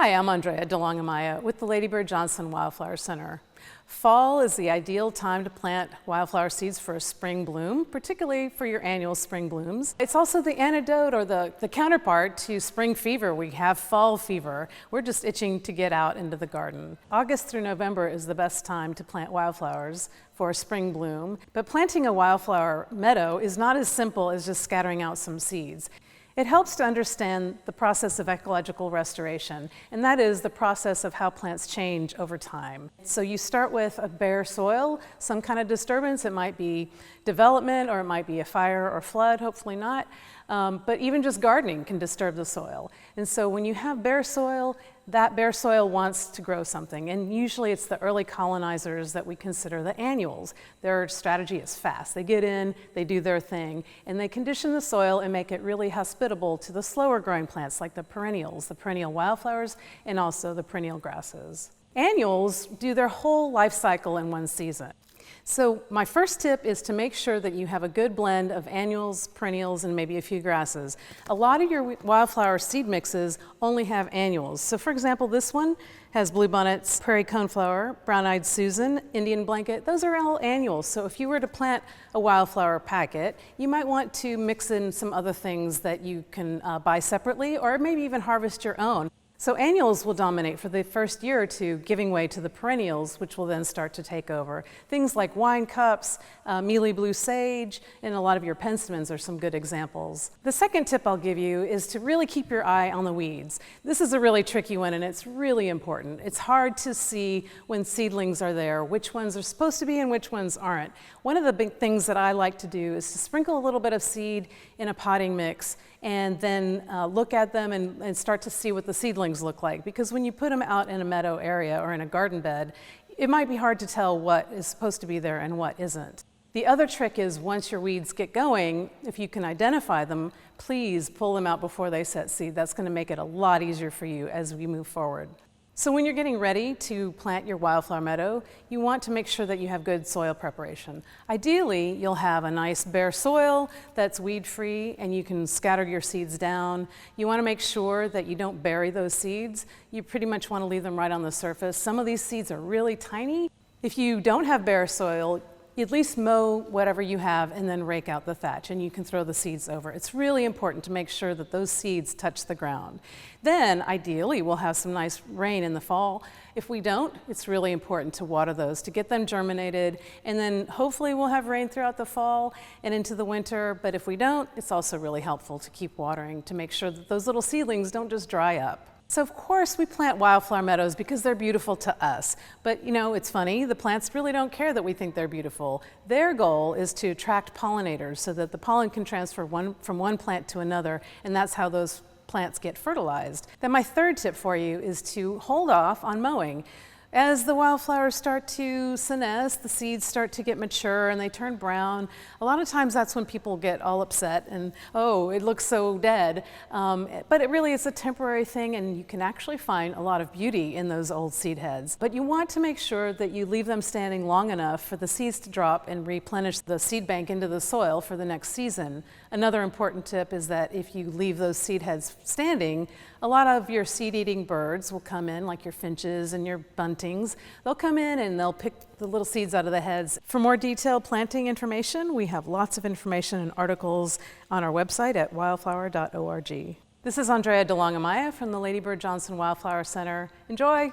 Hi, I'm Andrea DeLong-Amaya with the Lady Bird Johnson Wildflower Center. Fall is the ideal time to plant wildflower seeds for a spring bloom, particularly for your annual spring blooms. It's also the antidote or the counterpart to spring fever. We have fall fever. We're just itching to get out into the garden. August through November is the best time to plant wildflowers for a spring bloom, but planting a wildflower meadow is not as simple as just scattering out some seeds. It helps to understand the process of ecological restoration, and that is the process of how plants change over time. So you start with a bare soil, some kind of disturbance. It might be development, or it might be a fire or flood, hopefully not. But even just gardening can disturb the soil. And so when you have bare soil, that bare soil wants to grow something. And usually it's the early colonizers that we consider the annuals. Their strategy is fast. They get in, they do their thing, and they condition the soil and make it really hospitable to the slower growing plants like the perennials, the perennial wildflowers, and also the perennial grasses. Annuals do their whole life cycle in one season. So my first tip is to make sure that you have a good blend of annuals, perennials, and maybe a few grasses. A lot of your wildflower seed mixes only have annuals. So for example, this one has bluebonnets, prairie coneflower, brown-eyed Susan, Indian blanket. Those are all annuals. So if you were to plant a wildflower packet, you might want to mix in some other things that you can buy separately, or maybe even harvest your own. So annuals will dominate for the first year or two, giving way to the perennials, which will then start to take over. Things like wine cups, mealy blue sage, and a lot of your penstemons are some good examples. The second tip I'll give you is to really keep your eye on the weeds. This is a really tricky one, and it's really important. It's hard to see when seedlings are there, which ones are supposed to be and which ones aren't. One of the big things that I like to do is to sprinkle a little bit of seed in a potting mix and then look at them and start to see what the seedlings look like. Because when you put them out in a meadow area or in a garden bed, it might be hard to tell what is supposed to be there and what isn't. The other trick is once your weeds get going, if you can identify them, please pull them out before they set seed. That's going to make it a lot easier for you as we move forward. So when you're getting ready to plant your wildflower meadow, you want to make sure that you have good soil preparation. Ideally, you'll have a nice bare soil that's weed-free and you can scatter your seeds down. You want to make sure that you don't bury those seeds. You pretty much want to leave them right on the surface. Some of these seeds are really tiny. If you don't have bare soil, at least mow whatever you have and then rake out the thatch, and you can throw the seeds over. It's really important to make sure that those seeds touch the ground. Then, ideally, we'll have some nice rain in the fall. If we don't, it's really important to water those to get them germinated, and then hopefully we'll have rain throughout the fall and into the winter, but if we don't, it's also really helpful to keep watering to make sure that those little seedlings don't just dry up. So of course we plant wildflower meadows because they're beautiful to us. But you know, it's funny, the plants really don't care that we think they're beautiful. Their goal is to attract pollinators so that the pollen can transfer from one plant to another, and that's how those plants get fertilized. Then my third tip for you is to hold off on mowing. As the wildflowers start to senesce, the seeds start to get mature and they turn brown. A lot of times that's when people get all upset and, oh, it looks so dead. But it really is a temporary thing, and you can actually find a lot of beauty in those old seed heads. But you want to make sure that you leave them standing long enough for the seeds to drop and replenish the seed bank into the soil for the next season. Another important tip is that if you leave those seed heads standing, a lot of your seed-eating birds will come in, like your finches and your buntings. They'll come in and they'll pick the little seeds out of the heads. For more detailed planting information, we have lots of information and articles on our website at wildflower.org. This is Andrea DeLong-Amaya from the Lady Bird Johnson Wildflower Center. Enjoy!